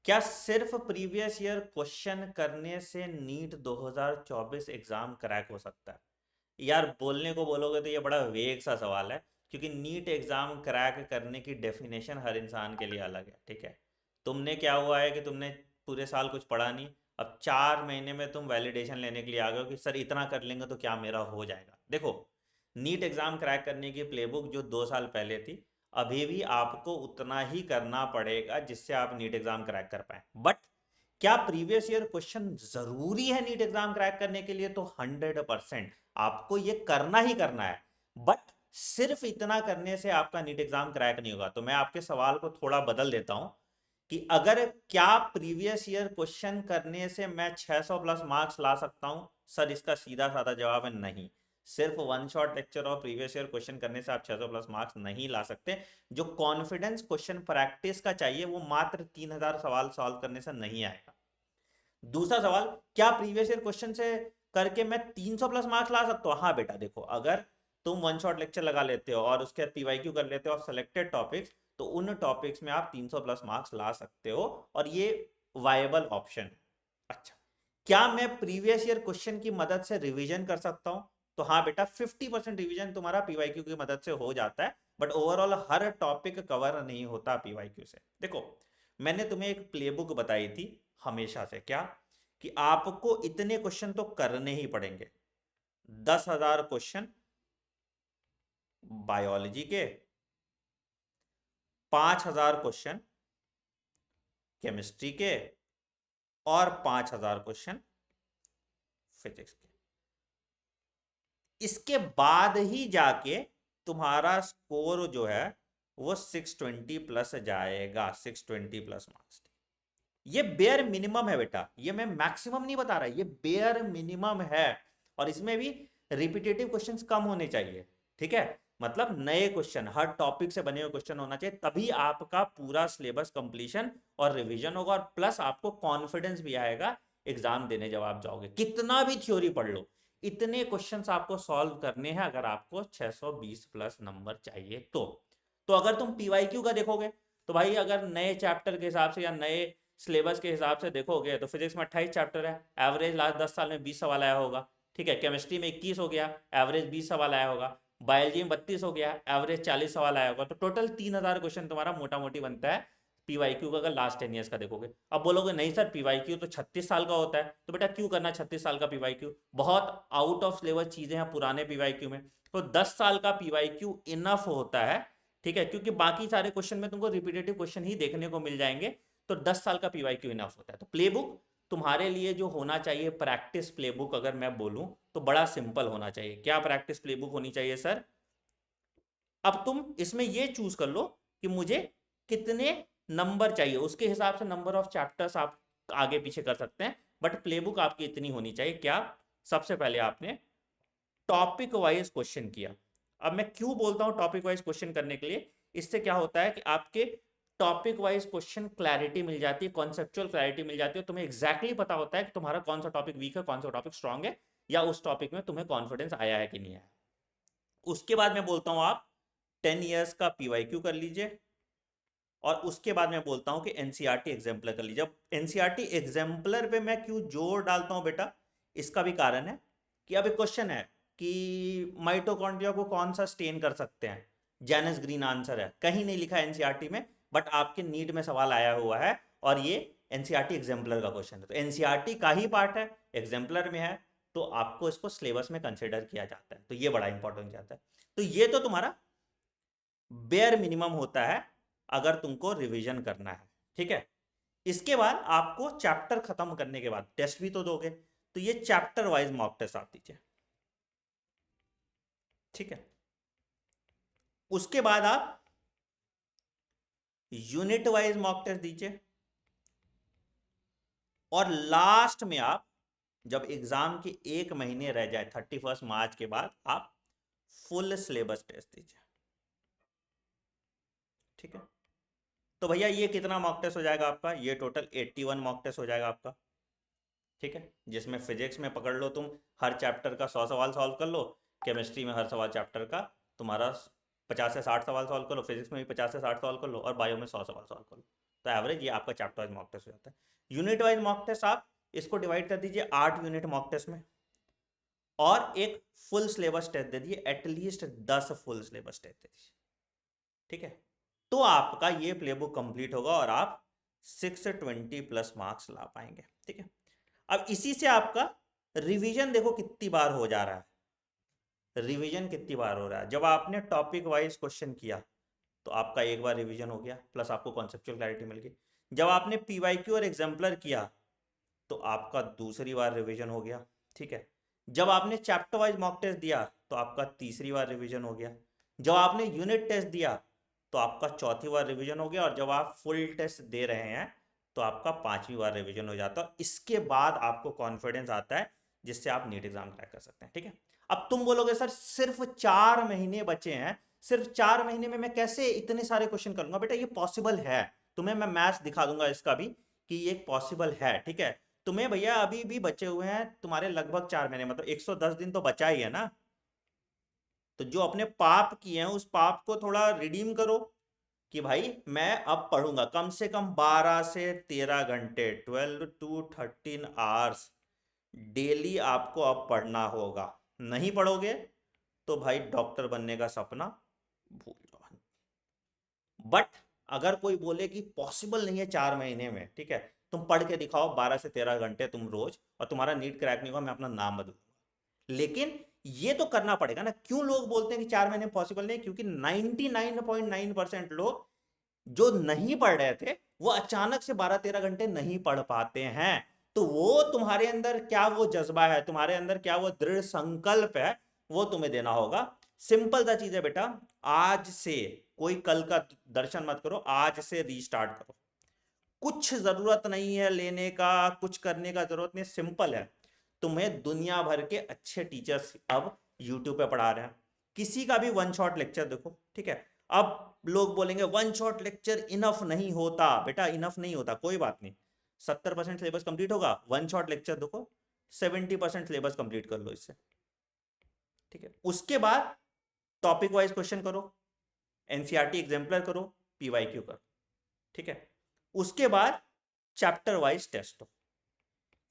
क्या सिर्फ previous year question करने से नीट 2024 एग्जाम क्रैक हो सकता है? यार बोलने को बोलोगे तो ये बड़ा वेग सा सवाल है, क्योंकि नीट एग्जाम क्रैक करने की डेफिनेशन हर इंसान के लिए अलग है। ठीक है, तुमने क्या हुआ है कि तुमने पूरे साल कुछ पढ़ा नहीं, अब 4 महीने में तुम वैलिडेशन लेने के लिए आ गए हो कि सर इतना कर लेंगे तो क्या मेरा हो जाएगा। देखो, नीट एग्जाम क्रैक करने की प्लेबुक जो 2 साल पहले थी, अभी भी आपको उतना ही करना पड़ेगा जिससे आप नीट एग्जाम क्रैक कर पाए। बट क्या प्रीवियस ईयर क्वेश्चन जरूरी है नीट एग्जाम क्रैक करने के लिए? तो 100% आपको ये करना ही करना है। बट सिर्फ इतना करने से आपका नीट एग्जाम क्रैक नहीं होगा। तो मैं आपके सवाल को थोड़ा बदल देता हूं कि अगर क्या प्रीवियस ईयर क्वेश्चन करने से मैं 600 प्लस मार्क्स ला सकता हूं? सर इसका सीधा साधा जवाब है नहीं। सिर्फ वन शॉट लेक्चर और प्रीवियस ईयर क्वेश्चन करने से आप 600 प्लस मार्क्स नहीं ला सकते। जो कॉन्फिडेंस क्वेश्चन प्रैक्टिस का चाहिए वो मात्र 3000 सवाल सॉल्व करने से नहीं आएगा। दूसरा सवाल, क्या प्रीवियस ईयर क्वेश्चन से करके मैं 300 प्लस मार्क्स ला सकता हूँ? हाँ बेटा, देखो, अगर तुम वन शॉट लेक्चर लगा लेते हो और उसके बाद पीवाईक्यू कर लेते हो और सिलेक्टेड टॉपिक्स, तो उन टॉपिक्स में आप 300 प्लस मार्क्स ला सकते हो और ये वायबल ऑप्शन है। अच्छा, क्या मैं प्रीवियस ईयर क्वेश्चन की मदद से रिवीजन कर सकता हूं? तो हाँ बेटा, 50% रिवीजन तुम्हारा पीवाईक्यू की मदद से हो जाता है, but overall her topic cover नहीं होता पीवाईक्यू से। देखो, मैंने तुम्हें एक प्लेबुक बताई थी हमेशा से, क्या कि आपको इतने क्वेश्चन तो करने ही पड़ेंगे। 10,000 क्वेश्चन बायोलॉजी के, 5,000 क्वेश्चन केमिस्ट्री के और 5,000 क्वेश्चन फिजिक्स के। इसके बाद ही जाके तुम्हारा स्कोर जो है वो 620 प्लस जाएगा, 620 प्लस मार्क्स। ये बेयर मिनिमम है बेटा, ये मैं मैक्सिमम नहीं बता रहा, ये बेयर मिनिमम है। और इसमें भी रिपीटेटिव क्वेश्चंस कम होने चाहिए। ठीक है, मतलब नए क्वेश्चन, हर टॉपिक से बने हुए क्वेश्चन होना चाहिए, तभी आपका पूरा सिलेबस कंप्लीशन और रिवीजन होगा, और प्लस आपको कॉन्फिडेंस भी आएगा एग्जाम देने जब आप जाओगे। कितना भी थ्योरी पढ़ लो, इतने क्वेश्चंस आपको सॉल्व करने हैं अगर आपको 620 प्लस नंबर चाहिए तो अगर तुम पीवाईक्यू का देखोगे तो भाई, अगर नए चैप्टर के हिसाब से या नए सिलेबस के हिसाब से देखोगे तो फिजिक्स में 28 चैप्टर है, एवरेज लास्ट 10 साल में 20 सवाल आया होगा। ठीक है, केमिस्ट्री में 21 हो गया, एवरेज 20 सवाल आया होगा। बायोलॉजी में 32 हो गया, एवरेज 40 सवाल आया होगा। तो टोटल 3000 क्वेश्चन तुम्हारा मोटा मोटी बनता है पीवाईक्यू का, अगर लास्ट 10 ईयर्स का देखोगे। अब बोलोगे नहीं सर, पीवाईक्यू तो 36 साल का होता है, तो बेटा क्यों करना 36 साल का पीवाईक्यू? बहुत आउट ऑफ सिलेबस चीजें हैं पुराने पीवाईक्यू में, तो 10 साल का पीवाईक्यू इनफ होता है। ठीक है, क्योंकि बाकी सारे क्वेश्चन में तुमको रिपीटेटिव क्वेश्चन ही देखने को मिल जाएंगे, तो 10 साल का पीवाईक्यू इनफ होता है। तो प्लेबुक तुम्हारे लिए जो होना चाहिए, प्रैक्टिस प्लेबुक अगर मैं बोलूं तो बड़ा सिंपल होना चाहिए। क्या प्रैक्टिस प्लेबुक होनी चाहिए सर? अब तुम इसमें ये चूज कर लो कि मुझे कितने नंबर चाहिए, उसके हिसाब से नंबर ऑफ चैप्टर्स आप आगे पीछे कर सकते हैं, बट प्लेबुक आपकी इतनी होनी चाहिए। क्या? सबसे पहले आपने टॉपिक वाइज क्वेश्चन किया। अब मैं क्यों बोलता हूं टॉपिक वाइज क्वेश्चन करने के लिए? इससे क्या होता है कि आपके टॉपिक वाइज क्वेश्चन क्लैरिटी मिल जाती है, कॉन्सेप्चुअल क्लैरिटी मिल जाती है, तुम्हें एग्जैक्टली पता होता है कि तुम्हारा कौन सा टॉपिक वीक है, कौन सा टॉपिक स्ट्रांग है, या उस टॉपिक में तुम्हें कॉन्फिडेंस आया है कि नहीं आया। उसके बाद मैं बोलता हूं आप 10 ईयर्स का पीवाईक्यू कर लीजिए, और उसके बाद मैं बोलता हूं कि एनसीईआरटी एग्जाम्पलर कर लीजिए। अब एनसीईआरटी एग्जाम्पलर पे मैं क्यों जोर डालता हूं बेटा, इसका भी कारण है कि अब एक क्वेश्चन है कि माइटोकॉन्ड्रिया को कौन सा स्टेन कर सकते हैं? जैनस ग्रीन आंसर है, कहीं नहीं लिखा एनसीईआरटी में, बट आपके नीट में सवाल आया हुआ है, और ये एनसीईआरटी एग्जाम्पलर का क्वेश्चन है, तो एनसीईआरटी का ही पार्ट है, एग्जाम्पलर में है, तो आपको इसको सिलेबस में कंसिडर किया जाता है, तो ये बड़ा इंपॉर्टेंट जाता है। तो ये तो तुम्हारा बेयर मिनिमम होता है अगर तुमको रिवीजन करना है। ठीक है, इसके बाद आपको चैप्टर खत्म करने के बाद टेस्ट भी तो दोगे, तो ये चैप्टर वाइज मॉक टेस्ट आप दीजिए। ठीक है, उसके बाद आप यूनिट वाइज मॉक टेस्ट दीजिए, और लास्ट में आप जब एग्जाम के 1 महीने रह जाए 31 मार्च के बाद, आप फुल सिलेबस टेस्ट दीजिए। ठीक है, तो भैया ये कितना मॉक टेस्ट हो जाएगा आपका? ये टोटल 81 मॉक टेस्ट हो जाएगा आपका। ठीक है, जिसमें फिजिक्स में पकड़ लो तुम हर चैप्टर का 100 सवाल सॉल्व कर लो, केमिस्ट्री में हर सवाल चैप्टर का तुम्हारा 50 से 60 सवाल सॉल्व कर लो, फिजिक्स में भी 50 से 60 सॉल्व कर लो, और बायो में 100 सवाल सॉल्व कर लो। तो एवरेज ये आपका चैप्टर वाइज मॉक टेस्ट हो जाता है। यूनिट वाइज मॉक टेस्ट आप इसको डिवाइड कर दीजिए 8 यूनिट मॉक टेस्ट में, और एक फुल सिलेबस टेस्ट दे दिए, एटलीस्ट 10 फुल सिलेबस टेस्ट दे दीजिए, ठीक है। तो आपका ये प्लेबुक कंप्लीट होगा और आप 620 प्लस मार्क्स ला पाएंगे, ठीक है। अब इसी से आपका रिवीजन देखो कितनी बार हो जा रहा है, रिवीजन कितनी बार हो रहा है। जब आपने टॉपिक वाइज क्वेश्चन किया तो आपका एक बार रिवीजन हो गया, प्लस आपको कॉन्सेप्चुअल क्लैरिटी मिल गई। जब आपने पीवाईक्यू और एग्जाम्पलर किया तो आपका दूसरी बार रिवीजन हो गया, ठीक है। जब आपने चैप्टर वाइज मॉक टेस्ट दिया तो आपका तीसरी बार रिवीजन हो गया। जब आपने यूनिट टेस्ट दिया तो आपका चौथी बार रिवीजन हो गया, और जब आप फुल टेस्ट दे रहे हैं तो आपका 5वीं बार रिवीजन हो जाता है। इसके बाद आपको कॉन्फिडेंस आता है जिससे आप नीट एग्जाम क्रैक कर सकते हैं, ठीक है। अब तुम बोलोगे सर सिर्फ 4 महीने बचे हैं, सिर्फ 4 महीने में मैं कैसे इतने सारे क्वेश्चन करूंगा? बेटा ये पॉसिबल है, तुम्हें मैं मैथ्स दिखा दूंगा इसका भी कि ये पॉसिबल है, ठीक है। तुम्हें भैया अभी भी बचे हुए हैं तुम्हारे लगभग 4 महीने, मतलब 110 दिन तो बचा ही है ना। तो जो अपने पाप किए हैं उस पाप को थोड़ा रिडीम करो कि भाई मैं अब पढ़ूंगा कम से कम 12 से 13 घंटे, 12 to 13 आवर्स डेली आपको अब पढ़ना होगा। नहीं पढ़ोगे तो भाई डॉक्टर बनने का सपना भूल जाओ। बट अगर कोई बोले कि पॉसिबल नहीं है 4 महीने में, ठीक है, तुम पढ़ के दिखाओ 12 से 13 घंटे तुम रोज, और तुम्हारा नीट क्रैक नहीं होगा, मैं अपना नाम बदलूंगा। लेकिन ये तो करना पड़ेगा ना। क्यों लोग बोलते हैं कि 4 महीने पॉसिबल नहीं? क्योंकि 99.9% लोग जो नहीं पढ़ रहे थे वो अचानक से 12-13 घंटे नहीं पढ़ पाते हैं। तो वो तुम्हारे अंदर क्या वो जज्बा है, तुम्हारे अंदर क्या वो दृढ़ संकल्प है, वो तुम्हें देना होगा। सिंपल सा चीज है बेटा, आज से कोई कल का दर्शन मत करो, आज से रीस्टार्ट करो। कुछ जरूरत नहीं है लेने का, कुछ करने का जरूरत नहीं, सिंपल है। तुम्हें दुनिया भर के अच्छे टीचर्स अब यूट्यूब पे पढ़ा रहे हैं। किसी का भी वन शॉट लेक्चर देखो, ठीक है। अब लोग बोलेंगे वन शॉट लेक्चर इनफ नहीं होता। बेटा इनफ नहीं होता, कोई बात नहीं, 70% सिलेबस कंप्लीट होगा, वन शॉट लेक्चर देखो, 70% सिलेबस कंप्लीट कर लो इससे, ठीक है। उसके बाद टॉपिक वाइज क्वेश्चन करो, एनसीईआरटी एग्जाम्पलर करो, पीवाईक्यू करो, ठीक है। उसके बाद चैप्टर वाइज टेस्ट हो,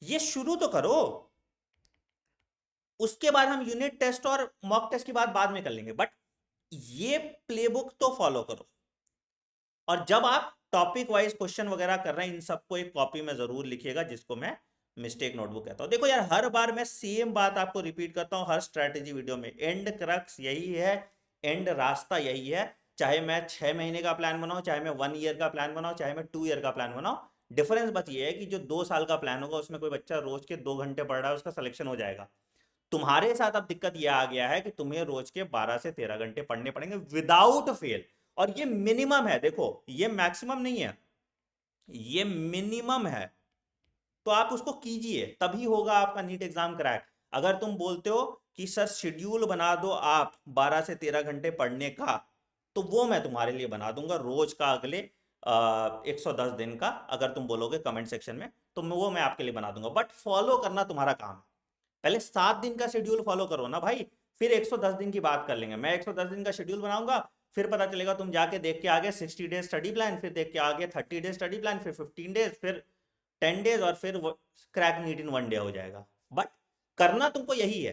ये शुरू तो करो। उसके बाद हम यूनिट टेस्ट और मॉक टेस्ट की बात बाद में कर लेंगे, बट ये प्लेबुक तो फॉलो करो। और जब आप टॉपिक वाइज क्वेश्चन वगैरह कर रहे हैं इन सबको एक कॉपी में जरूर लिखिएगा, जिसको मैं मिस्टेक नोटबुक कहता हूं। देखो यार हर बार मैं सेम बात आपको रिपीट करता हूं हर स्ट्रैटेजी वीडियो में, एंड क्रक्स यही है, एंड रास्ता यही है। चाहे मैं 6 महीने का प्लान बनाऊं, चाहे मैं 1 ईयर का प्लान बनाऊं, चाहे मैं 2 ईयर का प्लान बनाऊं, डिफरेंस बस ये है कि जो 2 साल का प्लान होगा उसमें कोई बच्चा रोज के 2 घंटे पढ़ रहा है, उसका सिलेक्शन हो जाएगा। तुम्हारे साथ अब दिक्कत यह आ गया है कि तुम्हें रोज के 12 से 13 घंटे पढ़ने पड़ेंगे विदाउट फेल। और ये मिनिमम है, देखो ये मैक्सिमम नहीं है, ये मिनिमम है। तो आप उसको कीजिए, तभी होगा आपका नीट एग्जाम क्रैक। अगर तुम बोलते हो कि सर शेड्यूल बना दो आप 12 से 13 घंटे पढ़ने का, तो वो मैं तुम्हारे लिए बना दूंगा रोज का अगले 110 दिन का। अगर तुम बोलोगे कमेंट सेक्शन में तो वो मैं आपके लिए बना दूंगा, बट फॉलो करना तुम्हारा काम है। पहले 7 दिन का शेड्यूल फॉलो करो ना भाई, फिर 110 दिन की बात कर लेंगे। मैं 110 दिन का शेड्यूल बनाऊंगा, फिर पता चलेगा तुम जाके देख के आगे 60 डेज स्टडी प्लान, फिर देख के आगे 30 डेज स्टडी प्लान, फिर 15 डेज, फिर 10 डेज, और फिर क्रैक नीट इन 1 डे हो जाएगा। बट करना तुमको यही है।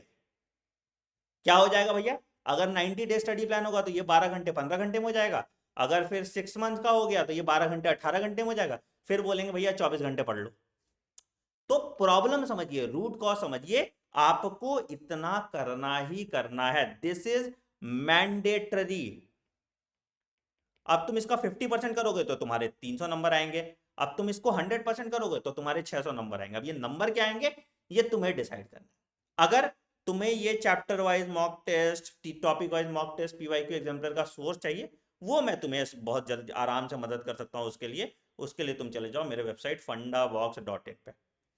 क्या हो जाएगा भैया? अगर 90 डेज स्टडी प्लान होगा तो ये 12 घंटे 15 घंटे में हो जाएगा। अगर फिर 6 मंथ का हो गया तो ये 12 घंटे 18 घंटे में हो जाएगा। फिर बोलेंगे भैया 24 घंटे पढ़ लो। तो प्रॉब्लम समझिए, रूट कॉज समझिए, आपको इतना करना ही करना है, दिस इज मैंडेटरी। अब तुम इसका 50% करोगे तो तुम्हारे 300 नंबर आएंगे, अब तुम इसको 100% करोगे तो तुम्हारे 600 नंबर आएंगे। अब ये नंबर क्या आएंगे ये तुम्हें डिसाइड करना है। अगर तुम्हें ये chapter wise mock test, topic wise mock test, PYQ exemplar का सोर्स चाहिए, वो मैं तुम्हें बहुत जल्दी आराम से मदद कर सकता हूँ। उसके लिए तुम चले जाओ मेरे वेबसाइट fundavox.in पे,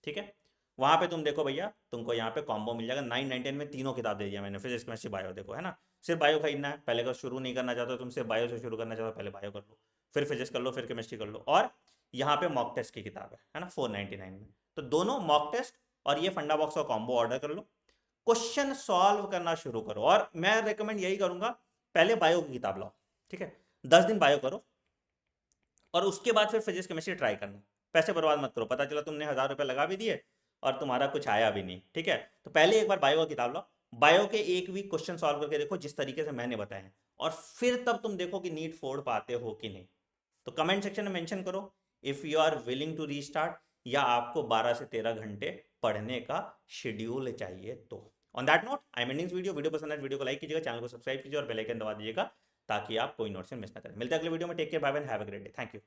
ठीक है। वहां पे तुम देखो भैया, तुमको यहाँ पे कॉम्बो मिल जाएगा 999 में, तीनों किताब दे दिया मैंने, फिजिक्स केमिस्ट्री बायो, देखो है ना। सिर्फ बायो खरीदना है, पहले का शुरू नहीं करना चाहते हो तुम, सिर्फ बायो से शुरू करना चाहते हो, पहले बायो कर लो, फिर फिजिक्स कर लो, फिर केमिस्ट्री कर लो। और यहाँ पे मॉक टेस्ट की किताब है ना 499 में। तो दोनों मॉक टेस्ट और ये फंडा बॉक्स का कॉम्बो ऑर्डर कर लो, क्वेश्चन सॉल्व करना शुरू करो। और मैं रेकमेंड यही करूंगा, पहले बायो की किताब लाओ, ठीक है। 10 दिन बायो करो, और उसके बाद फिर फिजिक्स केमिस्ट्री ट्राई करना। पैसे बर्बाद मत करो, पता चला तुमने 1000 रुपये लगा भी दिए और तुम्हारा कुछ आया भी नहीं, ठीक है। तो पहले एक बार बायो की किताब लो, बायो के एक वीक क्वेश्चन सॉल्व करके देखो जिस तरीके से मैंने बताए हैं, और फिर तब तुम देखो कि नीट फोड़ पाते हो कि नहीं। तो कमेंट सेक्शन में मेंशन करो if you are willing to restart, या आपको 12 से 13 घंटे पढ़ने का शेड्यूल चाहिए। तो on that note I am ending video पसंद है वीडियो को लाइक कीजिएगा, चैनल को सब्सक्राइब कीजिए और बेल आइकन दबा दीजिएगा ताकि आप कोई नोटिफिकेशन मिस ना करें। मिलते हैं अगले वीडियो में, take care, bye bye, have a great day, thank you.